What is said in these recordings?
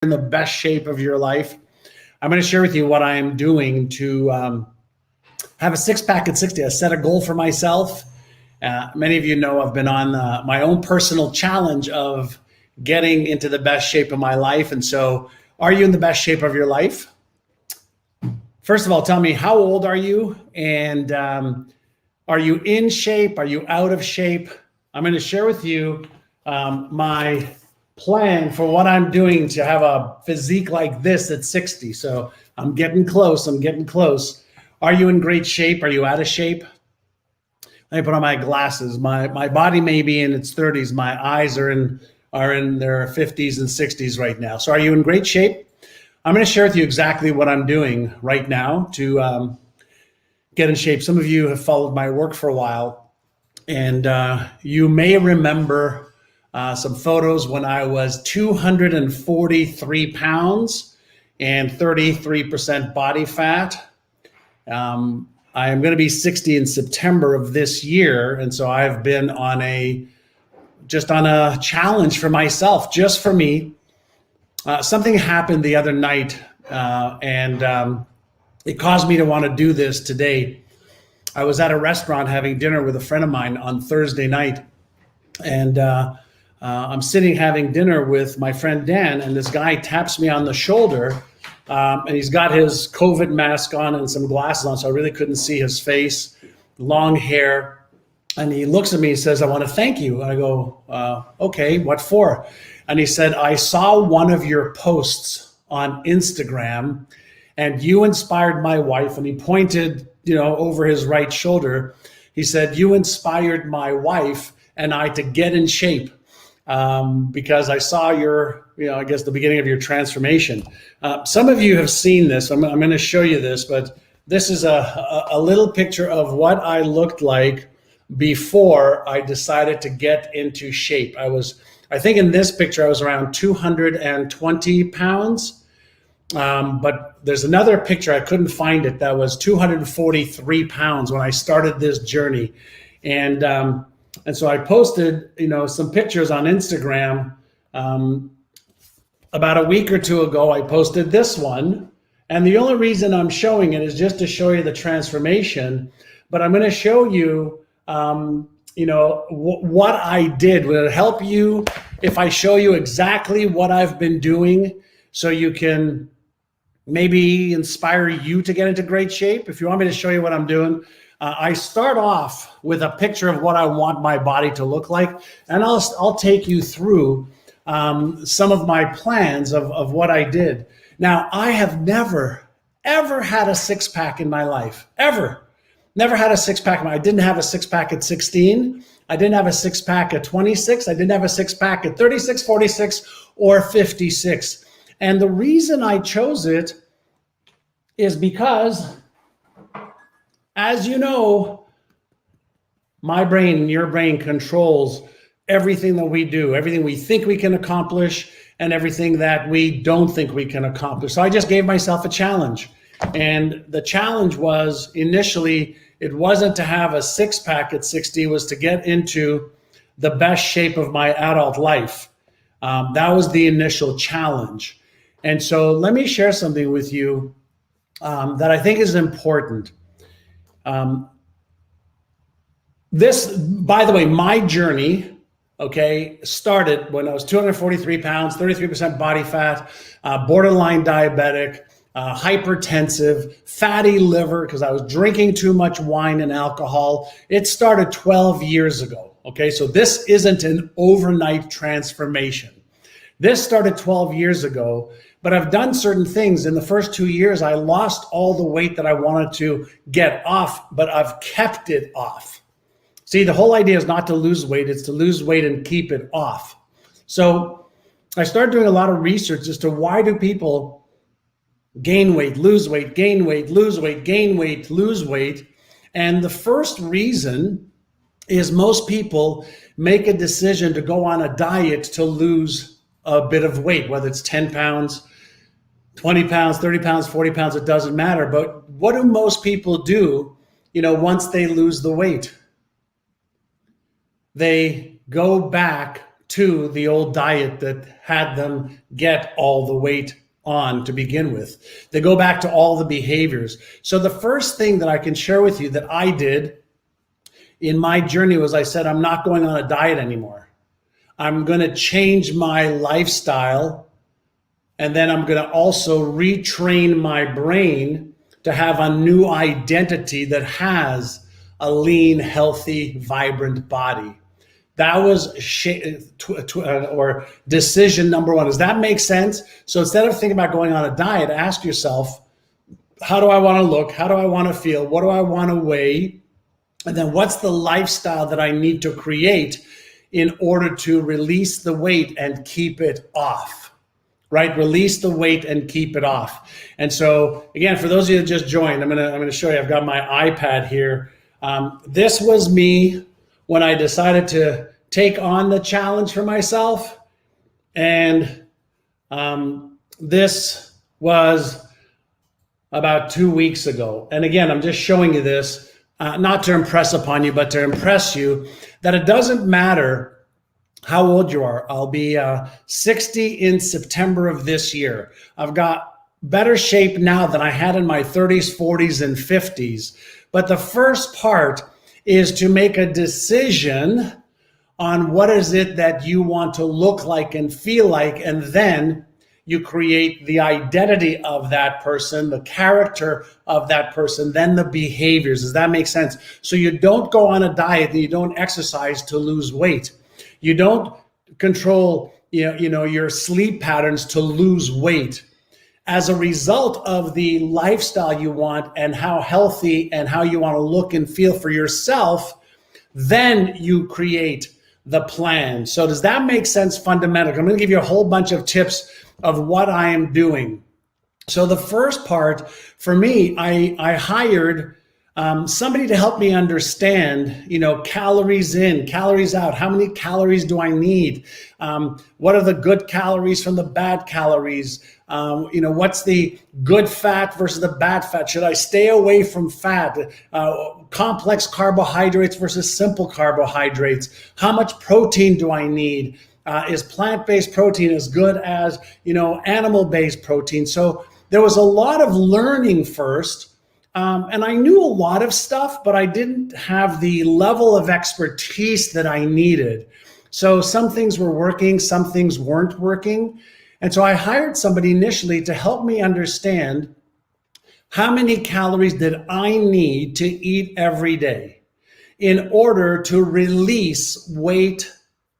in the best shape of your life. I'm going to share with you what I'm doing to have a six-pack at 60. I set a goal for myself. Many of you know I've been on my own personal challenge of getting into the best shape of my life. And so, are you in the best shape of your life? First of all, tell me, how old are you? And are you in shape? Are you out of shape? I'm going to share with you my plan for what I'm doing to have a physique like this at 60. So I'm getting close. Are you in great shape? Are you out of shape? Let me put on my glasses. My body may be in its 30s. My eyes are in their 50s and 60s right now. So are you in great shape? I'm going to share with you exactly what I'm doing right now to get in shape. Some of you have followed my work for a while, and you may remember some photos when I was 243 pounds and 33% body fat. I am going to be 60 in September of this year. And so I've been on a challenge for myself, just for me. Something happened the other night, and it caused me to want to do this today. I was at a restaurant having dinner with a friend of mine on Thursday night, and I'm sitting having dinner with my friend Dan, and this guy taps me on the shoulder, and he's got his COVID mask on and some glasses on, so I really couldn't see his face, long hair. And he looks at me and says, "I want to thank you." I go, "Okay, what for?" And he said, "I saw one of your posts on Instagram, and you inspired my wife." And he pointed, over his right shoulder. He said, "You inspired my wife and I to get in shape. Because I saw the beginning of your transformation." Some of you have seen this. I'm going to show you this, but this is a little picture of what I looked like before I decided to get into shape. I think in this picture, I was around 220 pounds. But there's another picture, I couldn't find it, that was 243 pounds when I started this journey. And so I posted, some pictures on Instagram. About a week or two ago, I posted this one. And the only reason I'm showing it is just to show you the transformation. But I'm going to show you, what I did. Will it help you if I show you exactly what I've been doing so you can maybe inspire you to get into great shape? If you want me to show you what I'm doing, I start off with a picture of what I want my body to look like, and I'll take you through some of my plans of what I did. Now, I have never, ever had a six-pack in my life, ever. Never had a six-pack. I didn't have a six-pack at 16. I didn't have a six-pack at 26. I didn't have a six-pack at 36, 46, or 56. And the reason I chose it is because, as you know, my brain and your brain controls everything that we do, everything we think we can accomplish, and everything that we don't think we can accomplish. So I just gave myself a challenge. And the challenge was, initially, it wasn't to have a six-pack at 60, it was to get into the best shape of my adult life. That was the initial challenge. And so let me share something with you that I think is important. This, by the way, my journey, started when I was 243 pounds, 33% body fat, borderline diabetic, hypertensive, fatty liver, because I was drinking too much wine and alcohol. It started 12 years ago. So this isn't an overnight transformation. This started 12 years ago, but I've done certain things. In the first 2 years, I lost all the weight that I wanted to get off, but I've kept it off. See, the whole idea is not to lose weight, it's to lose weight and keep it off. So I started doing a lot of research as to why do people gain weight, lose weight, gain weight, lose weight, gain weight, lose weight. And the first reason is most people make a decision to go on a diet to lose a bit of weight, whether it's 10 pounds, 20 pounds, 30 pounds, 40 pounds, it doesn't matter. But what do most people do, once they lose the weight? They go back to the old diet that had them get all the weight on to begin with. They go back to all the behaviors. So the first thing that I can share with you that I did in my journey was I said, I'm not going on a diet anymore. I'm going to change my lifestyle, and then I'm going to also retrain my brain to have a new identity that has a lean, healthy, vibrant body. That was or decision number one. Does that make sense? So instead of thinking about going on a diet, ask yourself, how do I want to look? How do I want to feel? What do I want to weigh? And then what's the lifestyle that I need to create in order to release the weight and keep it off, right? Release the weight and keep it off. And so again, for those of you that just joined, I'm gonna show you, I've got my iPad here. This was me when I decided to take on the challenge for myself. And this was about 2 weeks ago. And again, I'm just showing you this, not to impress upon you, but to impress you that it doesn't matter how old you are. I'll be 60 in September of this year. I've got better shape now than I had in my 30s, 40s, and 50s. But the first part is to make a decision on what is it that you want to look like and feel like, and then you create the identity of that person, the character of that person, then the behaviors. Does that make sense? So you don't go on a diet and you don't exercise to lose weight. You don't control your sleep patterns to lose weight. As a result of the lifestyle you want and how healthy and how you want to look and feel for yourself, then you create the plan. So does that make sense fundamentally? I'm going to give you a whole bunch of tips of what I am doing. So the first part for me, I hired somebody to help me understand, calories in, calories out. How many calories do I need? What are the good calories from the bad calories? What's the good fat versus the bad fat? Should I stay away from fat? Complex carbohydrates versus simple carbohydrates? How much protein do I need? Is plant-based protein as good as, animal-based protein? So there was a lot of learning first. And I knew a lot of stuff, but I didn't have the level of expertise that I needed. So some things were working, some things weren't working. And so I hired somebody initially to help me understand how many calories did I need to eat every day in order to release weight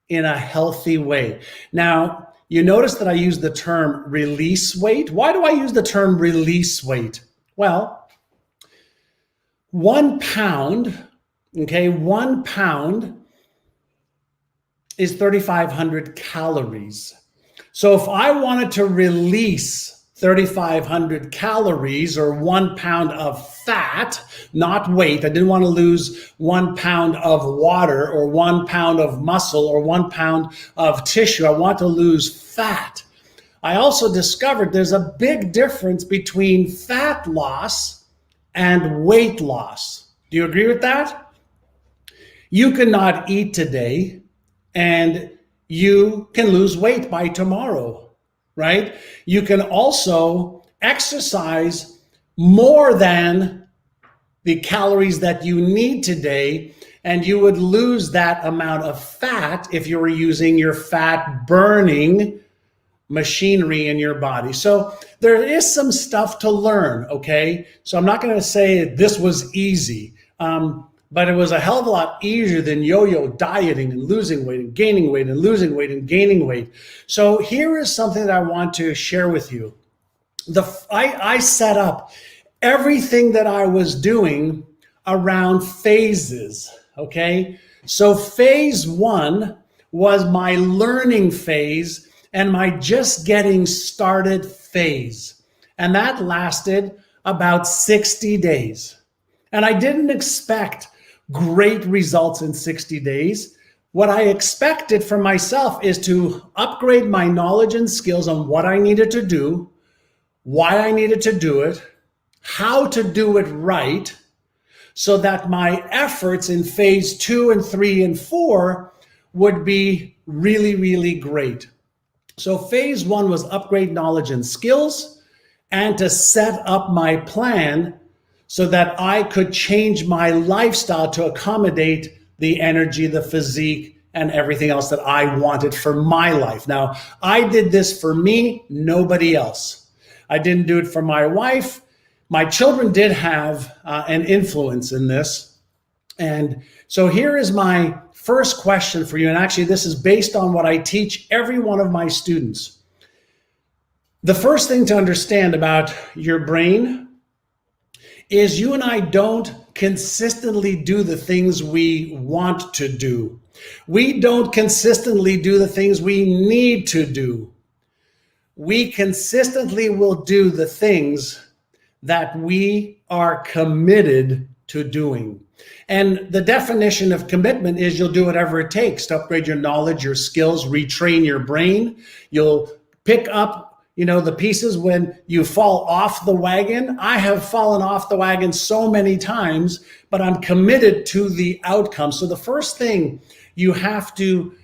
in a healthy way. Now, you notice that I use the term release weight. Why do I use the term release weight? Well, 1 pound, 1 pound is 3,500 calories. So if I wanted to release 3,500 calories or 1 pound of fat, not weight, I didn't want to lose 1 pound of water or 1 pound of muscle or 1 pound of tissue. I want to lose fat. I also discovered there's a big difference between fat loss and weight loss. Do you agree with that? You cannot eat today and you can lose weight by tomorrow, right? You can also exercise more than the calories that you need today, and you would lose that amount of fat if you were using your fat burning machinery in your body. So there is some stuff to learn, okay? So I'm not going to say this was easy, but it was a hell of a lot easier than yo-yo dieting and losing weight and gaining weight and losing weight and gaining weight. So here is something that I want to share with you. I set up everything that I was doing around phases, okay? So phase 1 was my learning phase and my just getting started phase. And that lasted about 60 days. And I didn't expect great results in 60 days. What I expected from myself is to upgrade my knowledge and skills on what I needed to do, why I needed to do it, how to do it right, so that my efforts in phase 2 and 3 and 4 would be really, really great. So phase one was upgrade knowledge and skills and to set up my plan so that I could change my lifestyle to accommodate the energy, the physique, and everything else that I wanted for my life. Now, I did this for me, nobody else. I didn't do it for my wife. My children did have an influence in this. And so here is my first question for you. And actually, this is based on what I teach every one of my students. The first thing to understand about your brain is you and I don't consistently do the things we want to do. We don't consistently do the things we need to do. We consistently will do the things that we are committed to doing. And the definition of commitment is you'll do whatever it takes to upgrade your knowledge, your skills, retrain your brain. You'll pick up the pieces when you fall off the wagon. I have fallen off the wagon so many times, but I'm committed to the outcome. So the first thing you have to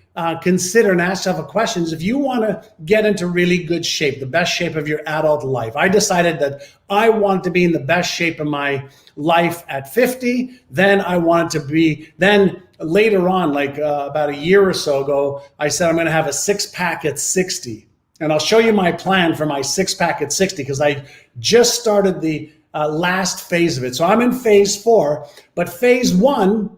consider and ask yourself a question is if you want to get into really good shape, the best shape of your adult life. I decided that I wanted to be in the best shape of my life at 50. Then I wanted to be, then later on, like about a year or so ago, I said I'm going to have a six-pack at 60. And I'll show you my plan for my six-pack at 60 because I just started the last phase of it. So I'm in phase 4, but phase 1,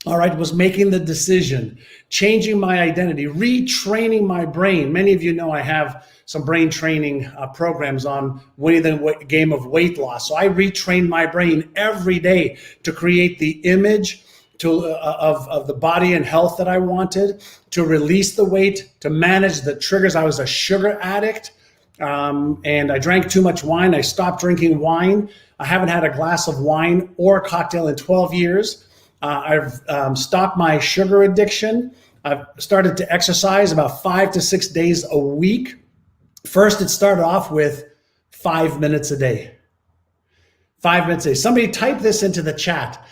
all right, was making the decision, changing my identity, retraining my brain. Many of you know I have some brain training programs on winning the game of weight loss. So I retrain my brain every day to create the image of the body and health that I wanted, to release the weight, to manage the triggers. I was a sugar addict, and I drank too much wine. I stopped drinking wine. I haven't had a glass of wine or a cocktail in 12 years. I've stopped my sugar addiction. I've started to exercise about 5 to 6 days a week. First, it started off with 5 minutes a day. 5 minutes a day. Somebody type this into the chat.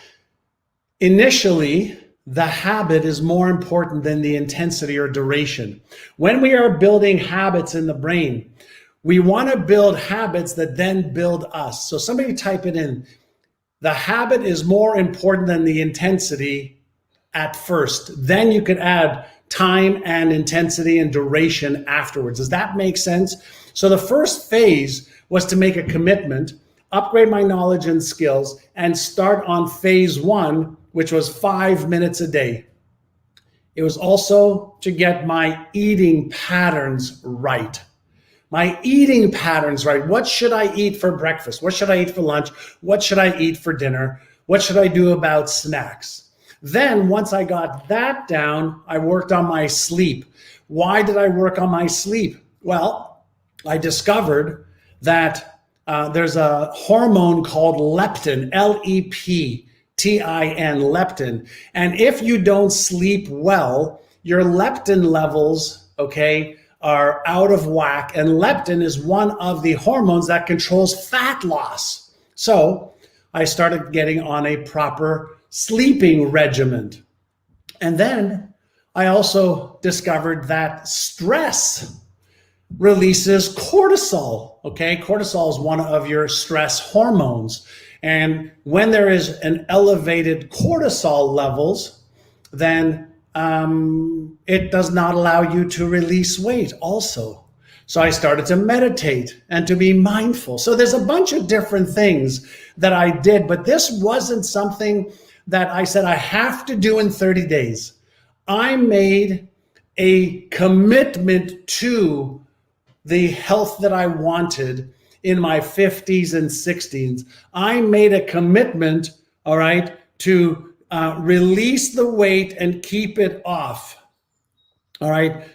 Initially, the habit is more important than the intensity or duration. When we are building habits in the brain, we want to build habits that then build us. So somebody type it in. The habit is more important than the intensity at first. Then you could add time and intensity and duration afterwards. Does that make sense? So the first phase was to make a commitment, upgrade my knowledge and skills, and start on phase 1, which was 5 minutes a day. It was also to get my eating patterns right. My eating patterns right. What should I eat for breakfast? What should I eat for lunch? What should I eat for dinner? What should I do about snacks? Then once I got that down, I worked on my sleep. Why did I work on my sleep? Well, I discovered that there's a hormone called leptin, L-E-P. T-I-N, leptin. And if you don't sleep well, your leptin levels, okay, are out of whack. And leptin is one of the hormones that controls fat loss. So I started getting on a proper sleeping regimen. And then I also discovered that stress releases cortisol, okay? Cortisol is one of your stress hormones. And when there is an elevated cortisol levels, then it does not allow you to release weight also. So I started to meditate and to be mindful. So there's a bunch of different things that I did, but this wasn't something that I said I have to do in 30 days. I made a commitment to the health that I wanted in my 50s and 60s. I made a commitment, all right, to release the weight and keep it off. All right.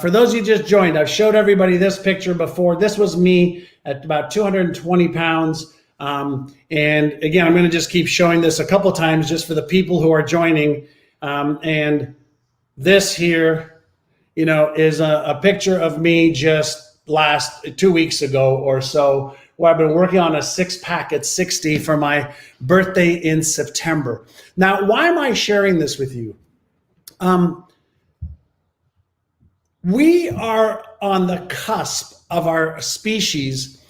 For those of you just joined, I've showed everybody this picture before. This was me at about 220 pounds. And again, I'm going to just keep showing this a couple times just for the people who are joining. And this here, is a picture of me just last 2 weeks ago or so, where I've been working on a six-pack at 60 for my birthday in September. Now, why am I sharing this with you? We are on the cusp of our species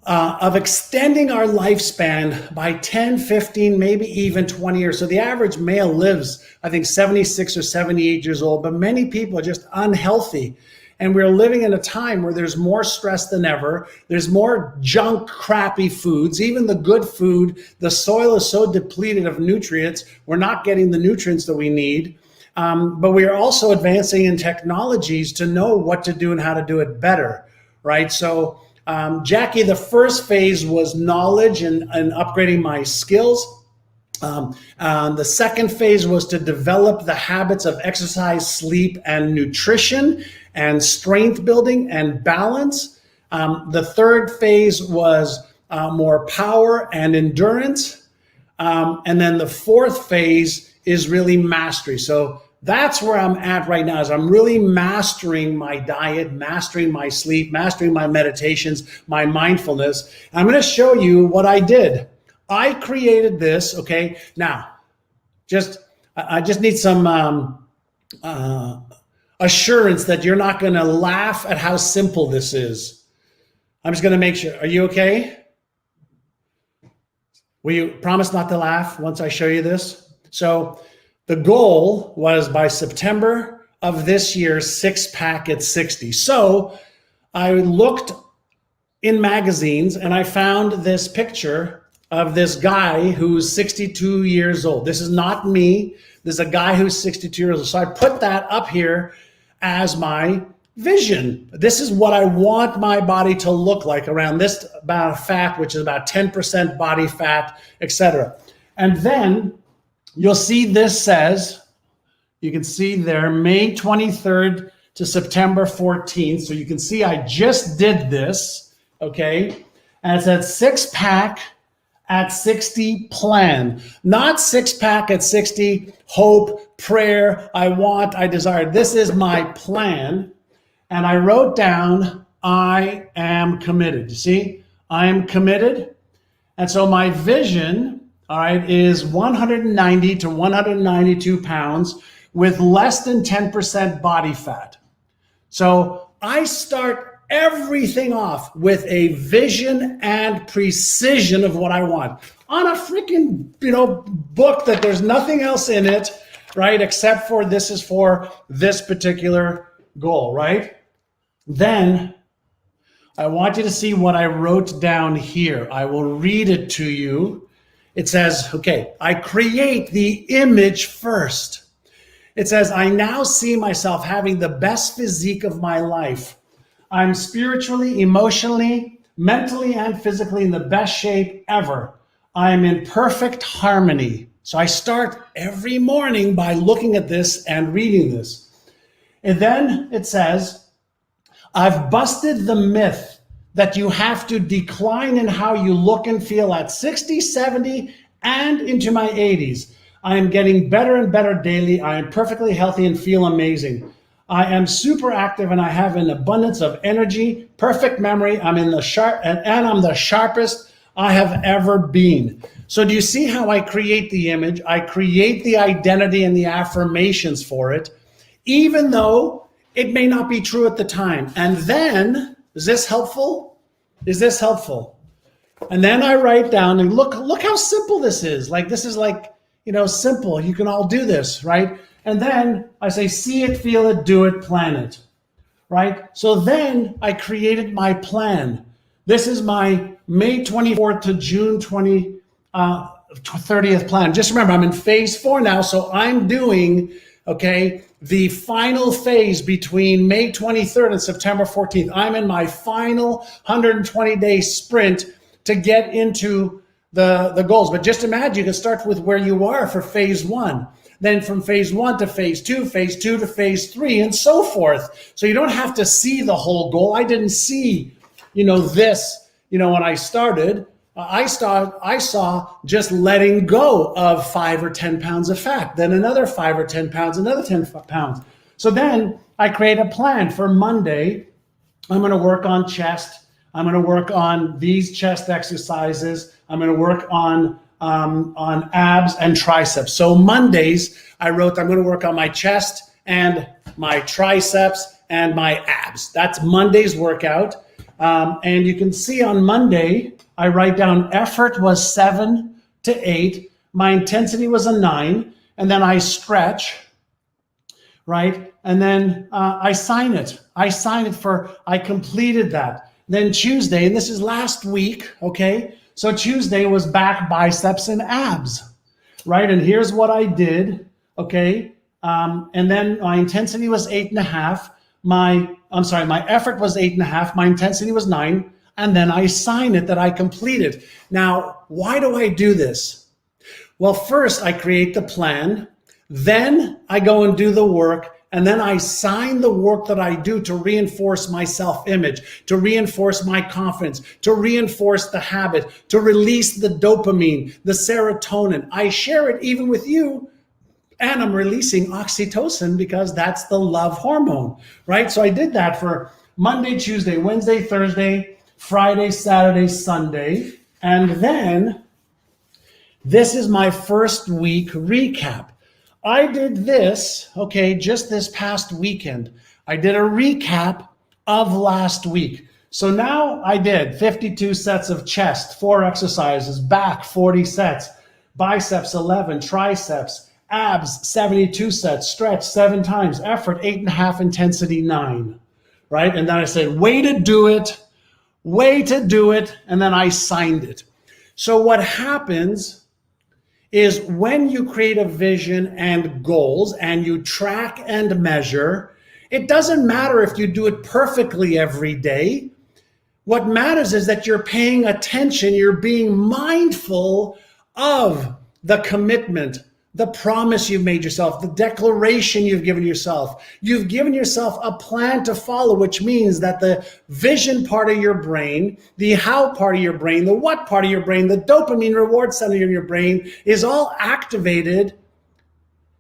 of extending our lifespan by 10, 15, maybe even 20 years. So the average male lives, I think, 76 or 78 years old, but many people are just unhealthy. And we're living in a time where there's more stress than ever. There's more junk, crappy foods. Even the good food, the soil is so depleted of nutrients, we're not getting the nutrients that we need. But we are also advancing in technologies to know what to do and how to do it better, right? So Jackie, the first phase was knowledge and upgrading my skills. The second phase was to develop the habits of exercise, sleep, and nutrition, and strength building and balance. The third phase was more power and endurance. And then the fourth phase is really mastery. So that's where I'm at right now, is I'm really mastering my diet, mastering my sleep, mastering my meditations, my mindfulness. I'm going to show you what I did. I created this, okay? Now, I just need some assurance that you're not going to laugh at how simple this is. I'm just going to make sure. Are you okay? Will you promise not to laugh once I show you this? So the goal was by September of this year, 6-pack at 60. So I looked in magazines and I found this picture of this guy who's 62 years old. This is not me. This is a guy who's 62 years old. So I put that up here as my vision. This is what I want my body to look like around this amount of fat, which is about 10% body fat, etc. And then you'll see this says, you can see there, May 23rd to September 14th. So you can see I just did this, okay? And it said 6-pack at 60 plan, not 6-pack at 60, hope, prayer, I want, I desire. This is my plan. And I wrote down, I am committed. You see, I am committed. And so my vision, all right, is 190 to 192 pounds with less than 10% body fat. So I start everything off with a vision and precision of what I want on a freaking, book that there's nothing else in it, right? Except for this is for this particular goal, right? Then I want you to see what I wrote down here. I will read it to you. It says, okay, I create the image first. It says, I now see myself having the best physique of my life. I'm spiritually, emotionally, mentally, and physically in the best shape ever. I am in perfect harmony. So I start every morning by looking at this and reading this. And then it says, I've busted the myth that you have to decline in how you look and feel at 60, 70, and into my 80s. I am getting better and better daily. I am perfectly healthy and feel amazing. I am super active and I have an abundance of energy, perfect memory. I'm in the I'm the sharpest I have ever been. So do you see how I create the image? I create the identity and the affirmations for it, even though it may not be true at the time. And then, is this helpful? Is this helpful? And then I write down, and look how simple this is. Like, this is like, simple. You can all do this, right? And then I say, see it, feel it, do it, plan it, right? So then I created my plan. This is my May 24th to June 30th plan. Just remember, I'm in phase 4 now. So I'm doing, okay, the final phase between May 23rd and September 14th. I'm in my final 120-day sprint to get into the goals. But just imagine, you can start with where you are for phase 1. Then from phase 1 to phase 2 to phase 3, and so forth. So you don't have to see the whole goal. I didn't see, this, when I started. I saw just letting go of 5 or 10 pounds of fat, then another 5 or 10 pounds, another 10 pounds. So then I create a plan for Monday. I'm going to work on chest. I'm going to work on these chest exercises. I'm going to work on abs and triceps. So Mondays, I wrote, I'm going to work on my chest and my triceps and my abs. That's Monday's workout. And you can see on Monday, I write down effort was 7 to 8. My intensity was a 9. And then I stretch, right? And then I sign it. I completed that. Then Tuesday, and this is last week, okay? So Tuesday was back biceps and abs, right? And here's what I did, okay? And then my intensity was 8.5. My effort was 8.5. My intensity was 9. And then I sign it that I completed. Now, why do I do this? Well, first I create the plan, then I go and do the work, and then I sign the work that I do to reinforce my self-image, to reinforce my confidence, to reinforce the habit, to release the dopamine, the serotonin. I share it even with you, and I'm releasing oxytocin because that's the love hormone, right? So I did that for Monday, Tuesday, Wednesday, Thursday, Friday, Saturday, Sunday, and then this is my first week recap. I did this, okay, just this past weekend. I did a recap of last week. So now I did 52 sets of chest, 4 exercises, back 40 sets, biceps 11, triceps, abs 72 sets, stretch 7 times, effort 8.5, intensity 9, right? And then I said, way to do it, and then I signed it. So what happens is when you create a vision and goals and you track and measure, it doesn't matter if you do it perfectly every day. What matters is that you're paying attention, you're being mindful of the commitment, the promise you've made yourself, the declaration you've given yourself. You've given yourself a plan to follow, which means that the vision part of your brain, the how part of your brain, the what part of your brain, the dopamine reward center in your brain is all activated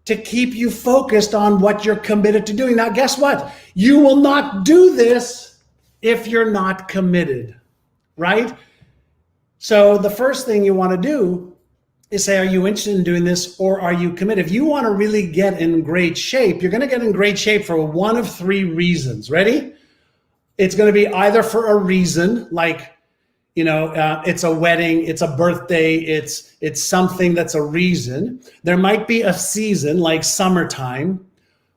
to keep you focused on what you're committed to doing. Now, guess what? You will not do this if you're not committed, right? So the first thing you want to do is say, are you interested in doing this or are you committed? If you want to really get in great shape, you're going to get in great shape for one of 3 reasons. Ready? It's going to be either for a reason, like, it's a wedding, it's a birthday, it's something that's a reason. There might be a season like summertime,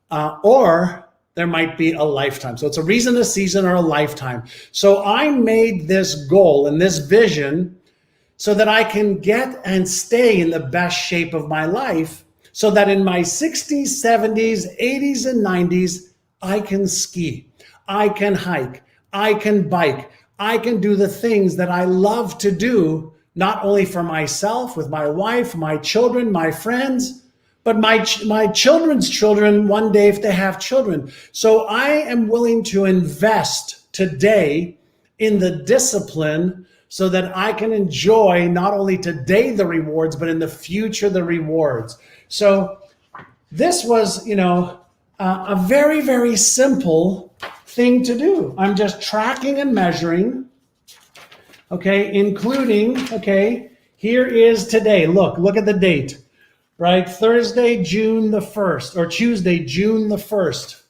or there might be a lifetime. So it's a reason, a season, or a lifetime. So I made this goal and this vision so that I can get and stay in the best shape of my life, so that in my 60s, 70s, 80s, and 90s, I can ski, I can hike, I can bike, I can do the things that I love to do, not only for myself, with my wife, my children, my friends, but my children's children one day if they have children. So I am willing to invest today in the discipline so that I can enjoy not only today the rewards, but in the future the rewards. So this was, a very, very simple thing to do. I'm just tracking and measuring, okay, including, okay, here is today. Look at the date, right? Thursday, June the 1st, or Tuesday, June the 1st,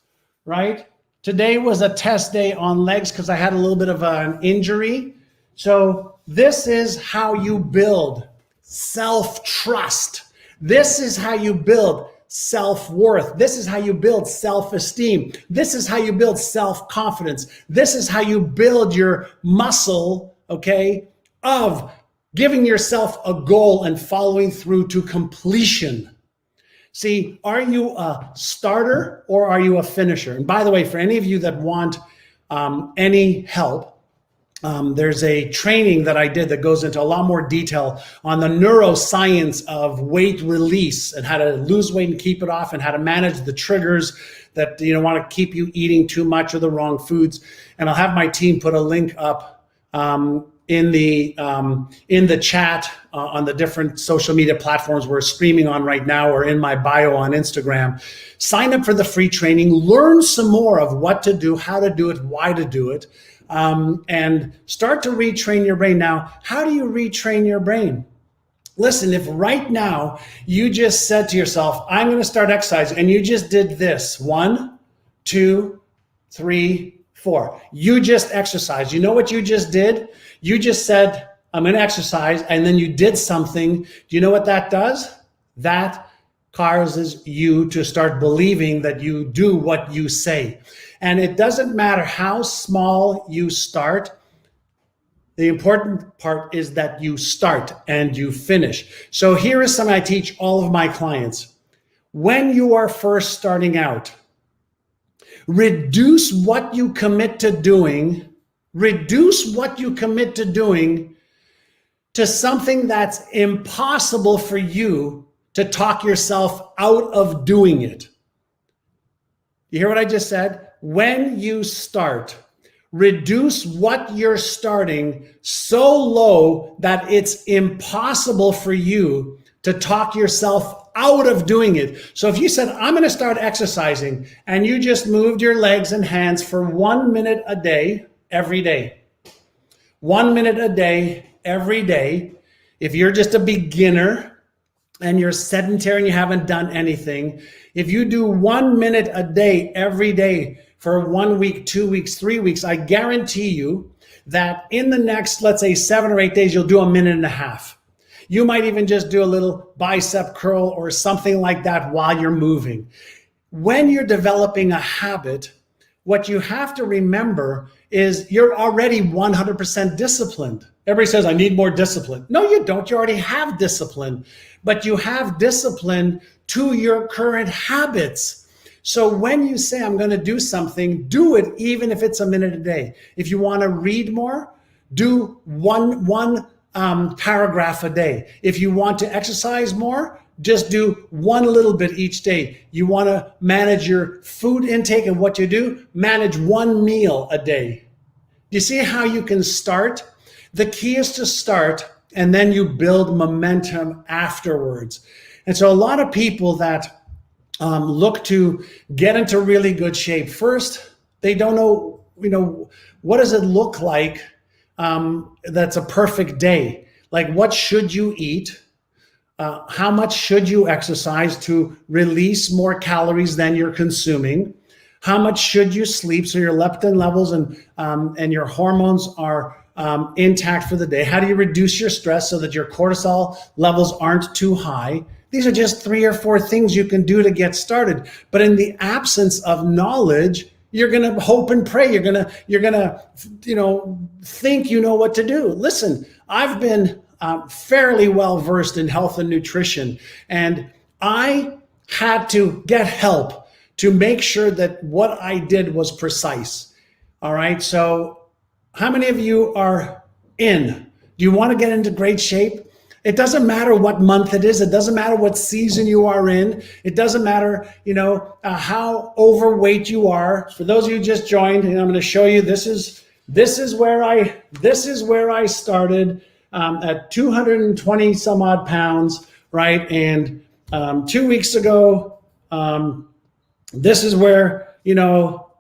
right? Today was a test day on legs because I had a little bit of an injury. So this is how you build self-trust. This is how you build self-worth. This is how you build self-esteem. This is how you build self-confidence. This is how you build your muscle, okay, of giving yourself a goal and following through to completion. See, are you a starter or are you a finisher? And by the way, for any of you that want any help, there's a training that I did that goes into a lot more detail on the neuroscience of weight release and how to lose weight and keep it off and how to manage the triggers that want to keep you eating too much of the wrong foods. And I'll have my team put a link up in the chat on the different social media platforms we're streaming on right now, or in my bio on Instagram. Sign up for the free training, learn some more of what to do, how to do it, why to do it. And start to retrain your brain. Now, how do you retrain your brain? Listen, if right now you just said to yourself, I'm going to start exercise, and you just did this, 1, 2, 3, 4. You just exercised. You know what you just did? You just said, I'm going to exercise, and then you did something. Do you know what that does? That causes you to start believing that you do what you say. And it doesn't matter how small you start. The important part is that you start and you finish. So here is something I teach all of my clients. When you are first starting out, reduce what you commit to doing, to something that's impossible for you to talk yourself out of doing it. You hear what I just said? When you start, reduce what you're starting so low that it's impossible for you to talk yourself out of doing it. So if you said, I'm going to start exercising, and you just moved your legs and hands for 1 minute a day, every day, 1 minute a day, every day. If you're just a beginner and you're sedentary and you haven't done anything, if you do 1 minute a day, every day for 1 week, 2 weeks, 3 weeks, I guarantee you that in the next, let's say 7 or 8 days, you'll do 1.5 minutes. You might even just do a little bicep curl or something like that while you're moving. When you're developing a habit, what you have to remember is you're already 100% disciplined. Everybody says, I need more discipline. No, you don't. You already have discipline, but you have discipline to your current habits. So when you say, I'm going to do something, do it even if it's 1 minute a day. If you want to read more, do one paragraph a day. If you want to exercise more, just do one little bit each day. You want to manage your food intake and what you do, manage 1 meal a day. You see how you can start? The key is to start, and then you build momentum afterwards. And so a lot of people that look to get into really good shape, first, they don't know, what does it look like that's a perfect day? Like, what should you eat? How much should you exercise to release more calories than you're consuming? How much should you sleep so your leptin levels and your hormones are intact for the day? How do you reduce your stress so that your cortisol levels aren't too high? These are just 3 or 4 things you can do to get started. But in the absence of knowledge, you're going to hope and pray. You're going to think you know what to do. Listen, I've been fairly well versed in health and nutrition, and I had to get help to make sure that what I did was precise. All right. So how many of you are in? Do you want to get into great shape? It doesn't matter what month it is. It doesn't matter what season you are in. It doesn't matter, how overweight you are. For those of you who just joined, I'm going to show you. This is where I started at 220 some odd pounds, right? And 2 weeks ago, this is where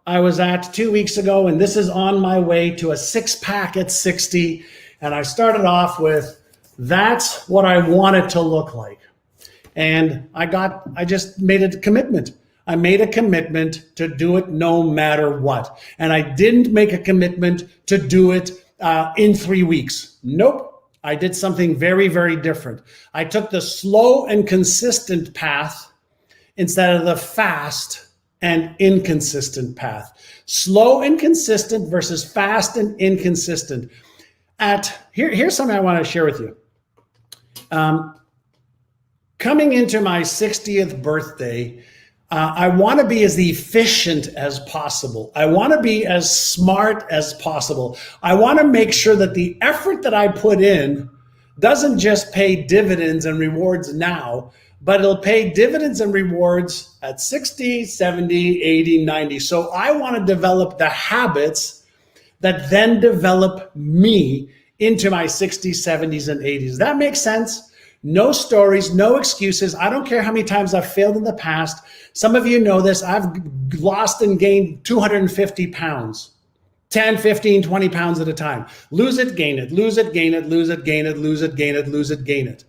I was at 2 weeks ago, and this is on my way to a 6-pack at 60. And I started off with, that's what I want it to look like. And I just made a commitment. I made a commitment to do it no matter what. And I didn't make a commitment to do it in 3 weeks. Nope. I did something very, very different. I took the slow and consistent path instead of the fast and inconsistent path. Slow and consistent versus fast and inconsistent. Here's something I want to share with you. Coming into my 60th birthday, I want to be as efficient as possible. I want to be as smart as possible. I want to make sure that the effort that I put in doesn't just pay dividends and rewards now, but it'll pay dividends and rewards at 60, 70, 80, 90. So I want to develop the habits that then develop me into my 60s, 70s, and 80s. Does that make sense? No stories, no excuses. I don't care how many times I've failed in the past. Some of you know this. I've lost and gained 250 pounds, 10, 15, 20 pounds at a time. Lose it, gain it, lose it, gain it, lose it, gain it, lose it, gain it, lose it, gain it.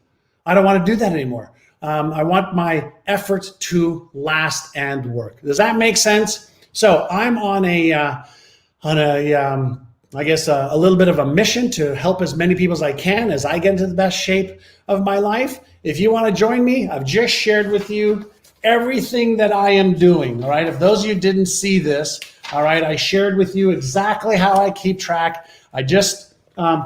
I don't want to do that anymore. I want my effort to last and work. Does that make sense? So I'm on I guess a little bit of a mission to help as many people as I can as I get into the best shape of my life. If you want to join me, I've just shared with you everything that I am doing. All right. If those of you didn't see this, all right, I shared with you exactly how I keep track. I just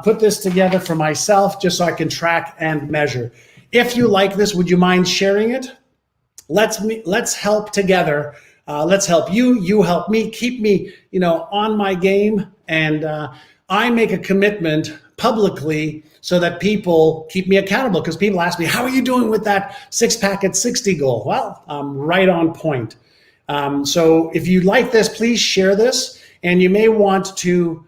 put this together for myself just so I can track and measure. If you like this, would you mind sharing it? Let's help together. Let's help you. You help me. Keep me, on my game. And I make a commitment publicly so that people keep me accountable. Because people ask me, "How are you doing with that 6-pack at 60 goal?" Well, I'm right on point. So if you like this, please share this. And you may want to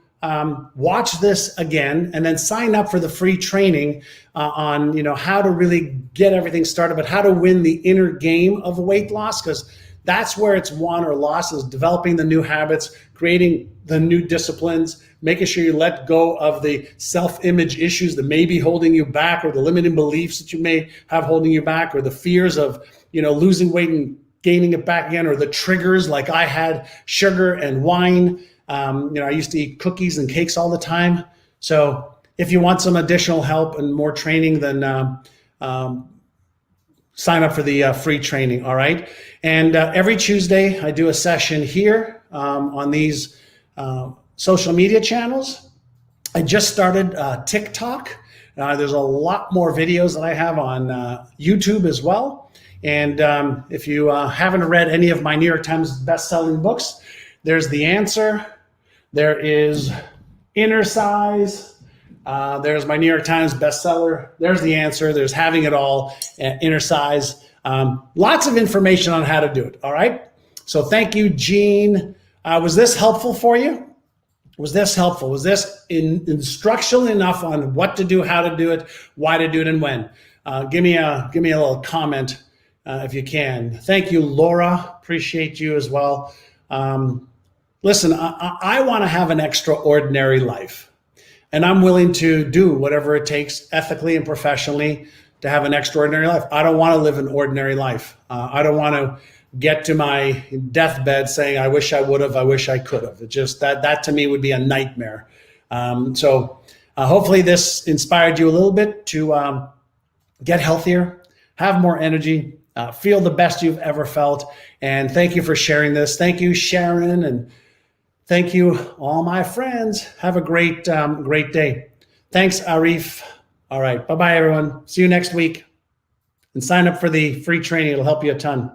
watch this again and then sign up for the free training on how to really get everything started, but how to win the inner game of weight loss, because that's where it's won or lost, is developing the new habits, creating the new disciplines, making sure you let go of the self-image issues that may be holding you back, or the limiting beliefs that you may have holding you back, or the fears of losing weight and gaining it back again, or the triggers like I had, sugar and wine. I used to eat cookies and cakes all the time. So if you want some additional help and more training, then sign up for the free training. All right. And every Tuesday I do a session here on these social media channels. I just started TikTok. There's a lot more videos that I have on YouTube as well. And if you haven't read any of my New York Times best-selling books, there's The Answer. There is Inner Size. There's my New York Times bestseller. There's The Answer. There's Having It All, Inner Size. Lots of information on how to do it. All right. So thank you, Jean. Was this helpful for you? Was this helpful? Was this instructional enough on what to do, how to do it, why to do it, and when? Give me a little comment if you can. Thank you, Laura. Appreciate you as well. Listen, I want to have an extraordinary life, and I'm willing to do whatever it takes ethically and professionally to have an extraordinary life. I don't want to live an ordinary life. I don't want to get to my deathbed saying, "I wish I would have, I wish I could have." It just, that to me would be a nightmare. So hopefully this inspired you a little bit to get healthier, have more energy, feel the best you've ever felt. And thank you for sharing this. Thank you, Sharon. And thank you, all my friends. Have a great day. Thanks, Arif. All right. Bye-bye, everyone. See you next week. And sign up for the free training. It'll help you a ton.